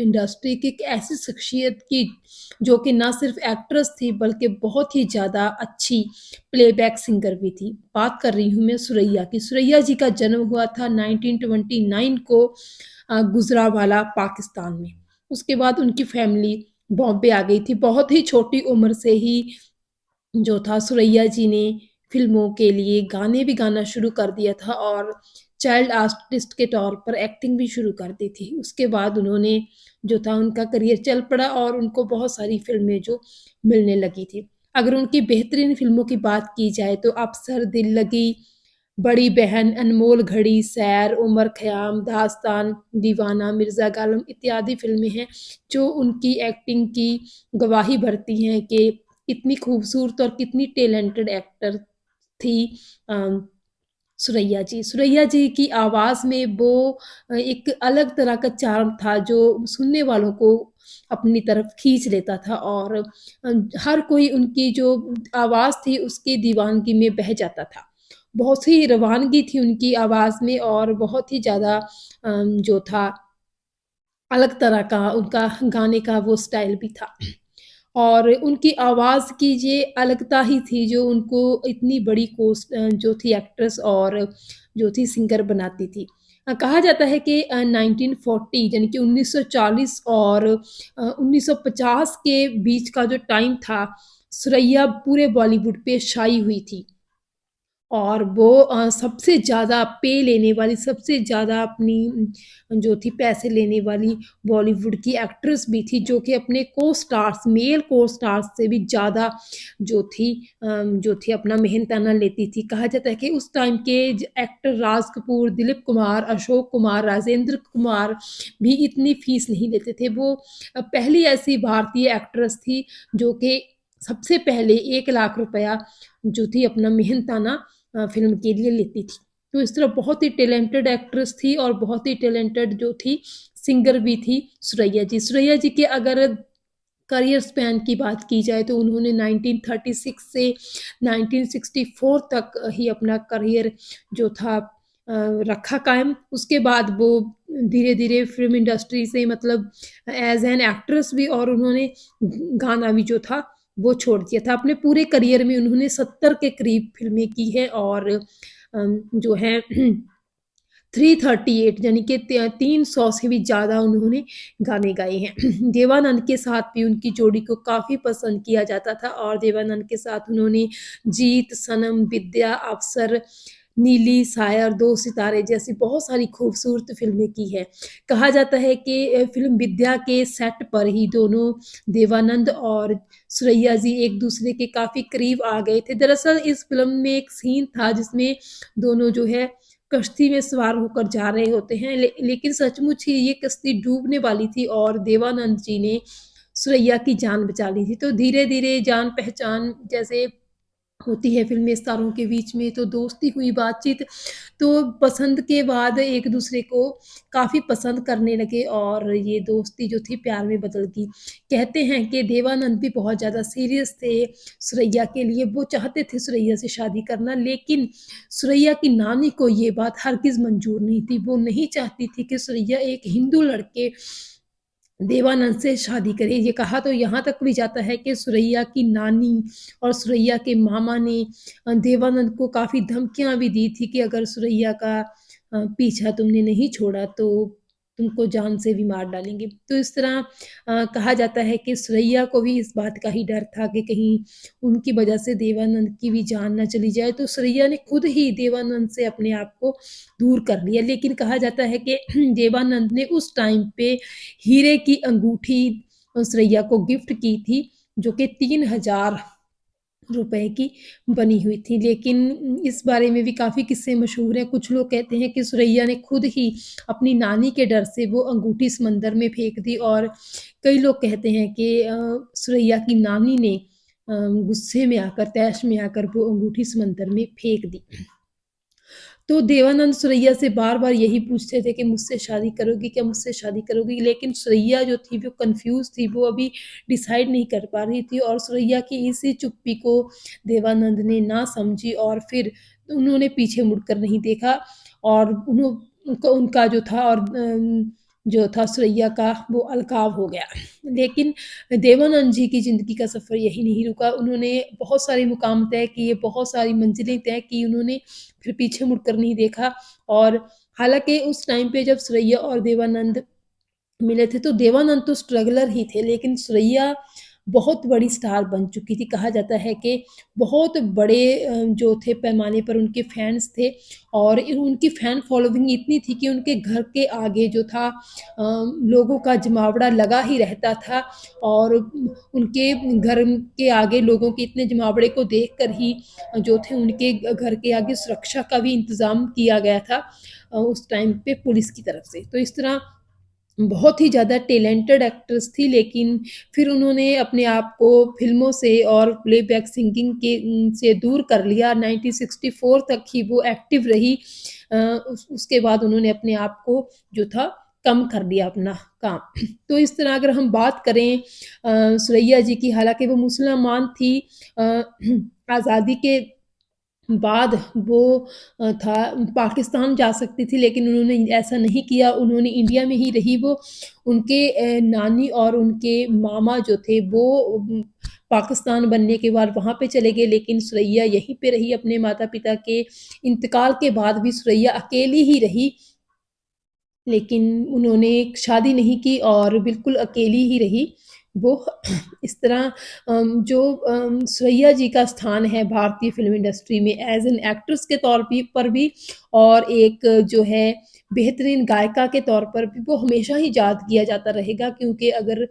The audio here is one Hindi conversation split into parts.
इंडस्ट्री की एक ऐसी शख्सियत की जो कि ना सिर्फ एक्ट्रेस थी बल्कि बहुत ही ज़्यादा अच्छी प्लेबैक सिंगर भी थी। बात कर रही हूँ मैं सुरैया की। सुरैया जी का जन्म हुआ था 1929 को गुजरांवाला पाकिस्तान में। उसके बाद उनकी फैमिली बॉम्बे आ गई थी। बहुत ही छोटी उम्र से ही जो था सुरैया जी ने फ़िल्मों के लिए गाने भी गाना शुरू कर दिया था और चाइल्ड आर्टिस्ट के तौर पर एक्टिंग भी शुरू कर दी थी। उसके बाद उन्होंने जो था उनका करियर चल पड़ा और उनको बहुत सारी फ़िल्में जो मिलने लगी थी। अगर उनकी बेहतरीन फ़िल्मों की बात की जाए तो अफ़सर, दिल लगी, बड़ी बहन, अनमोल घड़ी, सैर, उमर ख़याम, दास्तान, दीवाना, मिर्ज़ा गालिब इत्यादि फ़िल्में हैं जो उनकी एक्टिंग की गवाही भरती हैं कि कितनी खूबसूरत और कितनी टैलेंटेड एक्टर थी अ, सुरैया जी। सुरैया जी की आवाज़ में वो एक अलग तरह का चार्म था जो सुनने वालों को अपनी तरफ खींच लेता था और हर कोई उनकी जो आवाज़ थी उसकी दीवानगी में बह जाता था। बहुत ही रवानगी थी उनकी आवाज़ में और बहुत ही ज़्यादा जो था अलग तरह का उनका गाने का वो स्टाइल भी था। और उनकी आवाज़ की ये अलगता ही थी जो उनको इतनी बड़ी जो थी एक्ट्रेस और जो थी सिंगर बनाती थी। कहा जाता है कि 1940 यानी कि 1940 और 1950 के बीच का जो टाइम था, सुरैया पूरे बॉलीवुड पे छाई हुई थी। और वो सबसे ज़्यादा पे लेने वाली, सबसे ज़्यादा अपनी जो थी पैसे लेने वाली बॉलीवुड की एक्ट्रेस भी थी, जो कि अपने को-स्टार्स मेल को-स्टार्स से भी ज़्यादा जो थी अपना मेहनताना लेती थी। कहा जाता है कि उस टाइम के एक्टर राज कपूर, दिलीप कुमार, अशोक कुमार, राजेंद्र कुमार भी इतनी फ़ीस नहीं लेते थे। वो पहली ऐसी भारतीय एक्ट्रेस थी जो कि सबसे पहले 1 लाख रुपया जो थी अपना मेहनताना फ़िल्म के लिए लेती थी। तो इस तरह बहुत ही टैलेंटेड एक्ट्रेस थी और बहुत ही टैलेंटेड जो थी सिंगर भी थी सुरैया जी। सुरैया जी के अगर करियर स्पैन की बात की जाए तो उन्होंने 1936 से 1964 तक ही अपना करियर जो था रखा कायम। उसके बाद वो धीरे-धीरे फ़िल्म इंडस्ट्री से मतलब एज़ एन एक्ट्रेस भी और उन्होंने गाना भी जो था वो छोड़ दिया था। अपने पूरे करियर में उन्होंने 70 के करीब फ़िल्में की हैं और जो है 338 यानी कि 300 से भी ज़्यादा उन्होंने गाने गाए हैं। देवानंद के साथ भी उनकी जोड़ी को काफ़ी पसंद किया जाता था और देवानंद के साथ उन्होंने जीत, सनम, विद्या, अवसर, नीली, शायर, दो सितारे जैसी बहुत सारी खूबसूरत फ़िल्में की हैं। कहा जाता है कि फ़िल्म विद्या के सेट पर ही दोनों देवानंद और सुरैया जी एक-दूसरे के काफ़ी करीब आ गए थे। दरअसल इस फ़िल्म में एक सीन था जिसमें दोनों जो है कश्ती में सवार होकर जा रहे होते हैं लेकिन सचमुच ही ये कश्ती डूबने वाली थी और देवानंद जी ने सुरैया की जान बचा ली थी। तो धीरे-धीरे जान-पहचान जैसे होती है फ़िल्मी स्टारों के बीच में तो दोस्ती हुई, बातचीत तो पसंद के बाद एक-दूसरे को काफ़ी पसंद करने लगे और ये दोस्ती जो थी प्यार में बदल गई। कहते हैं कि देवानंद भी बहुत ज़्यादा सीरियस थे सुरैया के लिए, वो चाहते थे सुरैया से शादी करना लेकिन सुरैया की नानी को ये बात हरगिज़ मंज़ूर नहीं थी। वो नहीं चाहती थी कि सुरैया एक हिंदू लड़के देवानंद से शादी करे। ये कहा तो यहाँ तक भी जाता है कि सुरैया की नानी और सुरैया के मामा ने देवानंद को काफ़ी धमकियाँ भी दी थी कि अगर सुरैया का पीछा तुमने नहीं छोड़ा तो तुमको जान से भी मार डालेंगे। तो इस तरह कहा जाता है कि सुरैया को भी इस बात का ही डर था कि कहीं उनकी वजह से देवानंद की भी जान ना चली जाए, तो सुरैया ने खुद ही देवानंद से अपने आप को दूर कर लिया। लेकिन कहा जाता है कि देवानंद ने उस टाइम पे हीरे की अंगूठी सुरैया को गिफ्ट की थी, जो कि 3000 रुपए की बनी हुई थी। लेकिन इस बारे में भी काफ़ी किस्से मशहूर हैं। कुछ लोग कहते हैं कि सुरैया ने खुद ही अपनी नानी के डर से वो अंगूठी समंदर में फेंक दी और कई लोग कहते हैं कि सुरैया की नानी ने गुस्से में आकर, तैश में आकर वो अंगूठी समंदर में फेंक दी। तो देवानंद सुरैया से बार-बार यही पूछते थे कि मुझसे शादी करोगी क्या, मुझसे शादी करोगी? लेकिन सुरैया जो थी वो कन्फ्यूज़ थी, वो अभी डिसाइड नहीं कर पा रही थी और सुरैया की इसी चुप्पी को देवानंद ने ना समझी और फिर उन्होंने पीछे मुड़कर नहीं देखा और उन्हों उनका उनका जो था और जो था सुरैया का वो अलगाव हो गया। लेकिन देवानंद जी की ज़िंदगी का सफ़र यही नहीं रुका, उन्होंने बहुत सारे मुकाम तय किए, बहुत सारी मंज़िलें तय की उन्होंने, फिर पीछे मुड़कर नहीं देखा। और हालाँकि उस टाइम पे जब सुरैया और देवानंद मिले थे, तो देवानंद तो स्ट्रगलर ही थे, लेकिन सुरैया बहुत बड़ी स्टार बन चुकी थी। कहा जाता है कि बहुत बड़े जो थे पैमाने पर उनके फैन्स थे, और उनकी फ़ैन फ़ॉलोइंग इतनी थी कि उनके घर के आगे जो था लोगों का जमावड़ा लगा ही रहता था, और उनके घर के आगे लोगों के इतने जमावड़े को देखकर ही जो थे उनके घर के आगे सुरक्षा का भी इंतज़ाम किया गया था उस टाइम पे पुलिस की तरफ से। तो इस तरह बहुत ही ज़्यादा टैलेंटेड एक्ट्रेस थी, लेकिन फिर उन्होंने अपने आप को फ़िल्मों से और प्लेबैक सिंगिंग के से दूर कर लिया। 1964 तक ही वो एक्टिव रही। उसके बाद उन्होंने अपने आप को जो था कम कर दिया अपना काम। तो इस तरह अगर हम बात करें सुरैया जी की, हालाँकि वो मुसलमान थी, अ, आज़ादी के बाद वो था पाकिस्तान जा सकती थी, लेकिन उन्होंने ऐसा नहीं किया, उन्होंने इंडिया में ही रही वो। उनके नानी और उनके मामा जो थे वो पाकिस्तान बनने के बाद वहाँ पे चले गए, लेकिन सुरैया यहीं पे रही। अपने माता-पिता के इंतकाल के बाद भी सुरैया अकेली ही रही, लेकिन उन्होंने शादी नहीं की और बिल्कुल अकेली ही रही। वो इस तरह सुरैया जी का स्थान है भारतीय फ़िल्म इंडस्ट्री में एज़ एन एक्ट्रेस के तौर पे पर भी, और एक जो है बेहतरीन गायिका के तौर पर भी वो हमेशा ही याद किया जाता रहेगा, क्योंकि अगर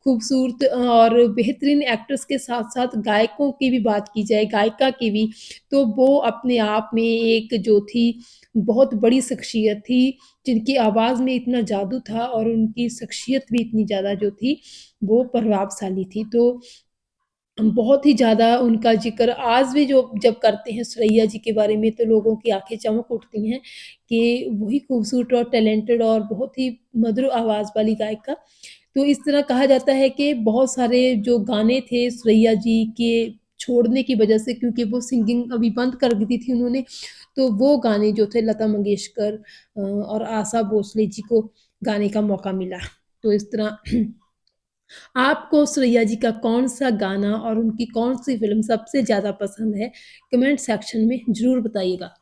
खूबसूरत और बेहतरीन एक्ट्रेस के साथ-साथ गायकों की भी बात की जाए, गायिका की भी, तो वो अपने आप में एक जो थी बहुत बड़ी शख्सियत थी, जिनकी आवाज़ में इतना जादू था और उनकी शख्सियत भी इतनी ज़्यादा जो थी, वो प्रभावशाली थी। तो बहुत ही ज़्यादा उनका ज़िक्र आज भी जो जब करते हैं सुरैया जी के बारे में, तो लोगों की आँखें चमक उठती हैं कि वही खूबसूरत और टैलेंटेड और बहुत ही मधुर आवाज़ वाली गायिका। तो इस तरह कहा जाता है कि बहुत सारे जो गाने थे सुरैया जी के छोड़ने की वजह से, क्योंकि वो सिंगिंग अभी बंद कर दी थी उन्होंने, तो वो गाने जो थे लता मंगेशकर और आशा भोसले जी को गाने का मौका मिला। तो इस तरह आपको सुरैया जी का कौन-सा गाना और उनकी कौन-सी फ़िल्म सबसे ज़्यादा पसंद है? कमेंट सेक्शन में ज़रूर बताइएगा।